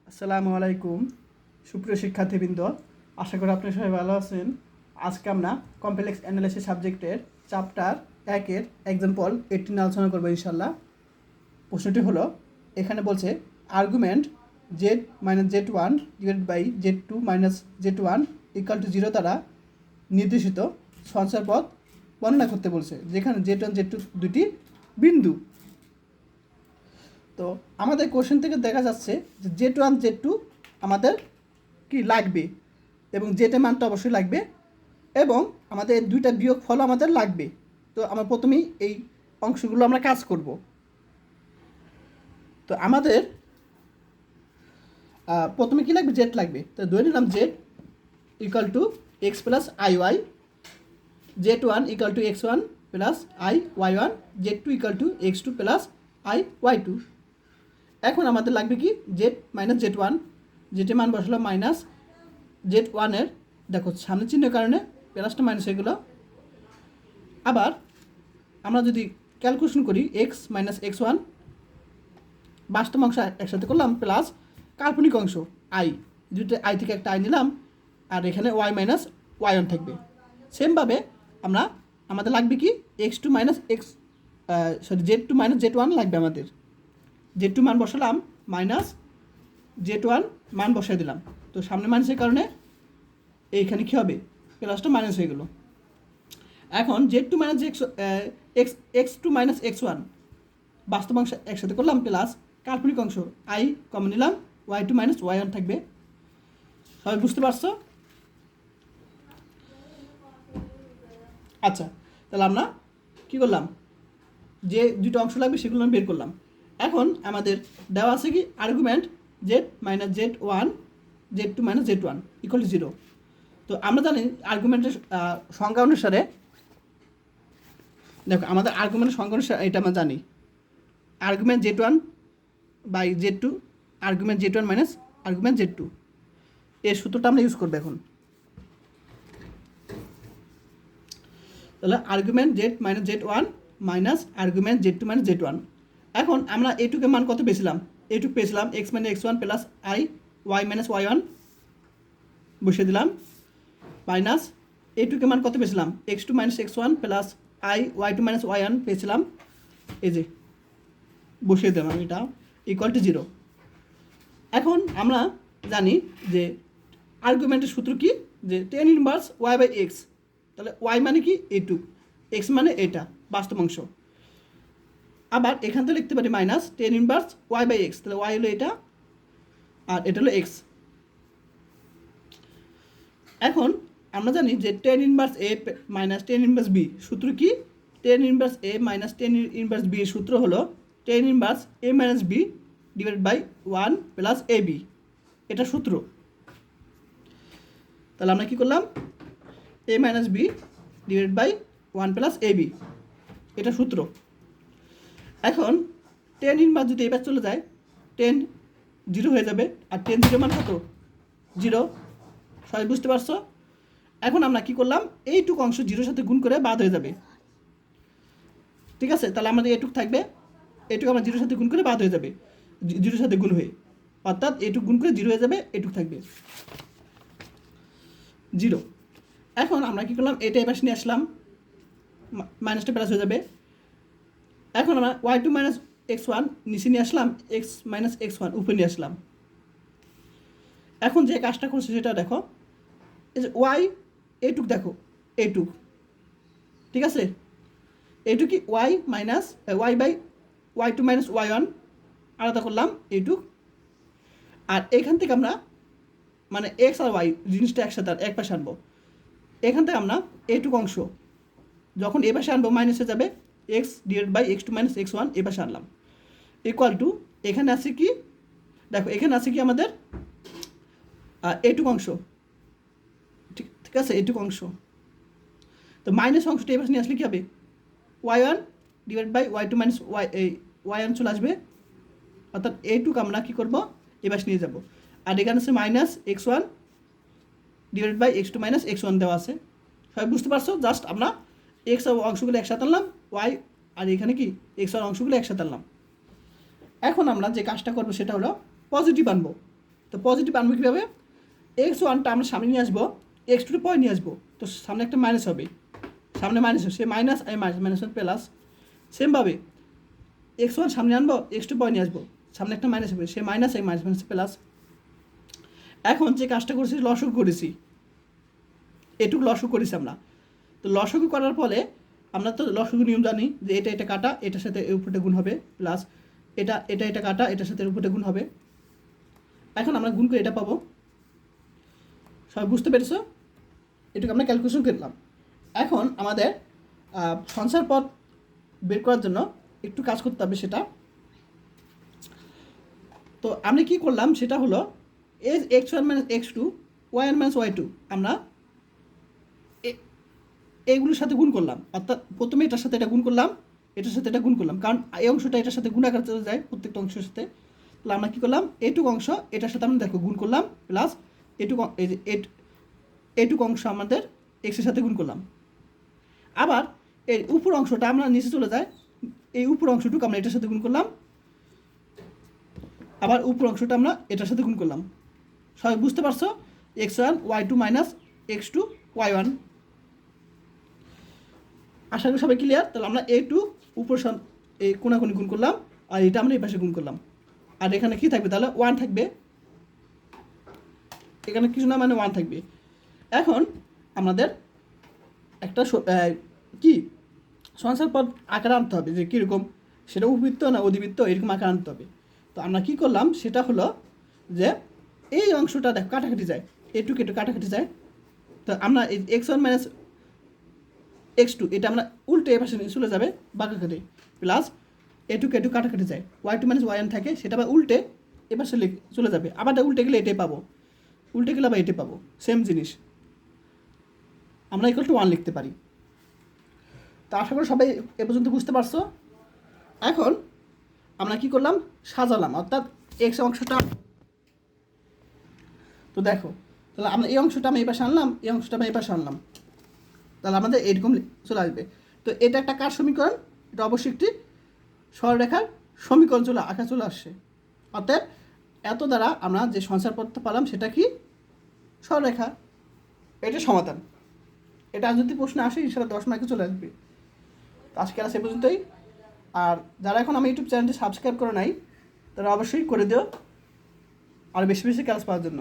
আসসালামু আলাইকুম সুপ্রিয় শিক্ষার্থীবৃন্দ, আশা করি আপনি সবাই ভালো আছেন। আজকে আমরা কমপ্লেক্স অ্যানালাইসিস সাবজেক্টের চ্যাপ্টার 1-এর এক্সাম্পল 18 আলোচনা করবো ইনশাল্লাহ। প্রশ্নটি হলো, এখানে বলছে argument z minus z one divide by z two minus z one equal to zero দ্বারা নির্দেশিত সঞ্চয় পথ বর্ণনা করতে বলছে, যেখানে জেড ওয়ান জেড টু দুটি বিন্দু। তো আমাদের কোশ্চেন থেকে দেখা যাচ্ছে যে জেড ওয়ান জেড টু আমাদের কি লাগবে, এবং জেটের মানটা অবশ্যই লাগবে, এবং আমাদের দুইটা বিয়োগ ফল আমাদের লাগবে। তো আমরা প্রথমেই এই অংশগুলো আমরা কাজ করব। তো আমাদের প্রথমে কী লাগবে, জেড লাগবে। তো ধরে নিলাম z equal to x plus i y, z one equal to x one plus i y one, z two equal to x two plus i y two. এখন আমাদের লাগবে কি, জেড মাইনাস জেড ওয়ান, জেটের মান বসালো minus Z ওয়ানের, দেখো সামনে চিহ্নের কারণে প্লাসটা মাইনাস হয়ে গেলো। আবার আমরা যদি ক্যালকুলেশন করি এক্স মাইনাস এক্স ওয়ান, বাস্তব অংশ একসাথে করলাম প্লাস কাল্পনিক অংশ আই, দুটো আই থেকে একটা আই নিলাম, আর এখানে ওয়াই মাইনাস ওয়াই ওয়ান থাকবে। সেমভাবে আমাদের লাগবে কি, x two minus x z two minus z one লাগবে আমাদের। জেড টু মান বসালাম মাইনাস জেড ওয়ান মান বসাই দিলাম। তো সামনে মাইনাসের কারণে এইখানে কী হবে, প্লাসটা মাইনাস হয়ে গেল। এখন z two minus x two minus x one, বাস্তব অংশ একসাথে করলাম প্লাস কাল্পনিক অংশ আই কমন নিলাম, y two minus y one থাকবে। সবাই বুঝতে পারছো? আচ্ছা, তাহলে আমরা কী করলাম, যে দুটো অংশ লাগবে সেগুলো আমি বের করলাম। এখন আমাদের দেওয়া আছে কি, argument z minus z one z two minus z one equal to zero. তো আমরা জানি আর্গুমেন্টের সংজ্ঞা অনুসারে, দেখো আমাদের আর্গুমেন্টের সংজ্ঞা অনুসারে এটা আমরা জানি, argument z one by z two, argument z one minus argument z two, এই সূত্রটা আমরা ইউজ করবো এখন। তাহলে argument z minus z one minus argument z two minus z one. এখন আমরা এটুকের মান কত পেয়েছিলাম, এটুক পেয়েছিলাম x minus x one plus i y minus y one, বসিয়ে দিলাম, মাইনাস এটুকের মান কত পেয়েছিলাম, x two minus x one plus i y two minus y one পেয়েছিলাম, এই যে বসিয়ে দিলাম এটা ইকুয়াল টু জিরো। এখন আমরা জানি যে আর্গুমেন্টের সূত্র কি, যে tan inverse y by x. তাহলে ওয়াই মানে কি, এটুক, এক্স মানে এটা বাস্তব অংশ। আবার এখান থেকে লিখতে পারি minus tan inverse y by x, তাহলে ওয়াই হলো এটা আর এটা হলো এক্স। এখন আমরা জানি যে tan inverse a minus tan inverse b সূত্র কি, tan inverse a minus tan inverse b এর সূত্র হলো tan inverse a minus b divide by one plus a b, এটা সূত্র। তাহলে আমরা কী করলাম, a minus b divide by one plus a b, এটা সূত্র। এখন টেন ইনভার্স যদি এবার চলে যায়, টেন জিরো হয়ে যাবে, আর টেন জিরো মান কত, জিরো। সবাই বুঝতে পারছো? এখন আমরা কি করলাম, এইটুকু অংশ জিরোর সাথে গুণ করে বাদ হয়ে যাবে, ঠিক আছে? তাহলে আমাদের এটুক থাকবে, এটুকু আমরা জিরোর সাথে গুণ করে বাদ হয়ে যাবে, জিরোর সাথে গুণ হয়ে, অর্থাৎ এটুক গুণ করে জিরো হয়ে যাবে, এটুক থাকবে জিরো। এখন আমরা কী করলাম, এটা এবার নিয়ে আসলাম, মাইনাসটা প্লাস হয়ে যাবে। এখন আমরা y two minus x one নিচে নিয়ে আসলাম, এক্স মাইনাস এক্স ওয়ান উপরে নিয়ে আসলাম। এখন যে কাজটা করছে সেটা দেখো, এই যে ওয়াই এইটুক, দেখো এইটুক, ঠিক আছে? এইটুক কি y minus y by y two minus y one, আলাদা করলাম এইটুক। আর এখান থেকে আমরা মানে এক্স আর ওয়াই জিনিসটা একসাথে এক পাশে আনবো। এখান থেকে আমরা এইটুক অংশ যখন এ পাশে আনবো মাইনাস হয়ে যাবে, x divide by x two minus x one এ পাশে আনলাম, ইকুয়াল টু এখানে আছে কি, দেখো এখানে আছে কি আমাদের এইটুক অংশ, ঠিক আছে? এইটুক অংশ, তো মাইনাস অংশটা এ পাশে নিয়ে আসলে কী হবে, y one divide by y two minus y one চলে আসবে, অর্থাৎ এইটুক আমরা কী করবো, এ পাশে নিয়ে যাবো। আর এখানে আছে minus x one divide by x two minus x one দেওয়া আছে। সবাই বুঝতে পারছো? জাস্ট আমরা এক্স অংশগুলো একসাথে আনলাম, ওয়াই আর এখানে কি এক্স আর অংশগুলো একসাথে আনলাম। এখন আমরা যে কাজটা করবো সেটা হলো পজিটিভ আনবো। তো পজিটিভ আনবো কীভাবে? x1টা আমরা সামনে নিয়ে আসবো, x2 পরে নিয়ে আসবো, তো সামনে একটা মাইনাস হবে, সামনে মাইনাস হবে, সে মাইনাস আমি মাইনাস প্লাস। সেমভাবে x1 সামনে আনবো, x2 পরে নিয়ে আসবো, সামনে একটা মাইনাস হবে, সে মাইনাস এই মাইনাস প্লাস। এখন যে কাজটা করেছি লসগু করেছি, এটুকু লসগু করেছি আমরা। তো লসগু করার ফলে আমরা তো লসগু নিয়ম জানি যে এটা কাটা, এটার সাথে এর উপরে গুণ হবে, প্লাস এটা কাটা, এটার সাথে এর উপরে গুণ হবে। এখন আমরা গুণ করে এটা পাবো। সবাই বুঝতে পেরেছো? এটুকু আমরা ক্যালকুলেশন করলাম। এখন আমাদের সংসার পথ বের করার জন্য একটু কাজ করতে হবে সেটা। তো আমি কি করলাম সেটা হলো x1 minus x2 y1 minus y2 আমরা এইগুলোর সাথে গুণ করলাম, অর্থাৎ প্রথমে এটার সাথে এটা গুণ করলাম, এটার সাথে এটা গুণ করলাম, কারণ এই অংশটা এটার সাথে গুণ আকার চলে যায় প্রত্যেকটা অংশের সাথে। তাহলে আমরা কী করলাম, এইটুকু অংশ এটার সাথে আমরা দেখো গুণ করলাম, প্লাস এইটুকু অংশ আমাদের এক্সের সাথে গুণ করলাম। আবার এই উপর অংশটা আমরা নিচে চলে যায়, এই উপর অংশটুকু আমরা এটার সাথে গুণ করলাম, আবার উপর অংশটা আমরা এটার সাথে গুণ করলাম। সবাই বুঝতে পারছো? x1 y2 minus x2 y1। আশা করি সবাই ক্লিয়ার। তাহলে আমরা a2 উপর এই কোনাকুনি গুণ করলাম, আর এটা আমরা এই পাশে গুণ করলাম, আর এখানে কি থাকবে তাহলে 1 থাকবে, এখানে কিছু না মানে 1 থাকবে। এখন আমাদের একটা কি সংসার পদ আকার আনতে হবে, যে কীরকম সেটা উপবৃত্ত না অধিবৃত্ত এরকম আকার আনতে হবে। তো আমরা কি করলাম সেটা হলো যে এই অংশটা দেখো কাটাকাটি যায়, এটুকু একটু কাটাকাটি যায়, তো আমরা এই x1 মাইনাস x2 এটা আমরা উল্টে এ পাশে চলে যাবে বাঁকাকাটি, প্লাস এটুকু একটু কাটাকাটি যায়, y2 মাইনাস y1 থাকে, সেটা আবার উল্টে এ পাশে চলে যাবে, আবার উল্টে গেলে এটাই পাবো, উল্টে গেলে আবার এটাই পাবো, সেম জিনিস আমরা ইকুয়াল টু 1 লিখতে পারি। তো আশা করি সবাই এ পর্যন্ত বুঝতে পারছো। এখন আমরা কি করলাম, সাজালাম, অর্থাৎ এক্স অংশটা, তো দেখো তাহলে আমরা এই অংশটা আমি এই পাশে আনলাম, এই অংশটা আমি এই পাশে আনলাম, তাহলে আমাদের এরকম চলে আসবে। তো এটা একটা কার সমীকরণ? এটা অবশ্যই একটি সরলরেখার সমীকরণ আকার চলে আসছে। অর্থাৎ এত দ্বারা আমরা যে সংসার পথটা পেলাম সেটা কি সরলরেখা, এটা সমাধান। এটা যদি প্রশ্ন আসে ইনশাআল্লাহ 10 মার্কে চলে আসবে। তো আজকে আর সে পর্যন্তই। আর যারা এখন আমি ইউটিউব চ্যানেলটি সাবস্ক্রাইব করে নাই তারা অবশ্যই করে দিও আর বেশি বেশি ক্লাস পাওয়ার জন্য।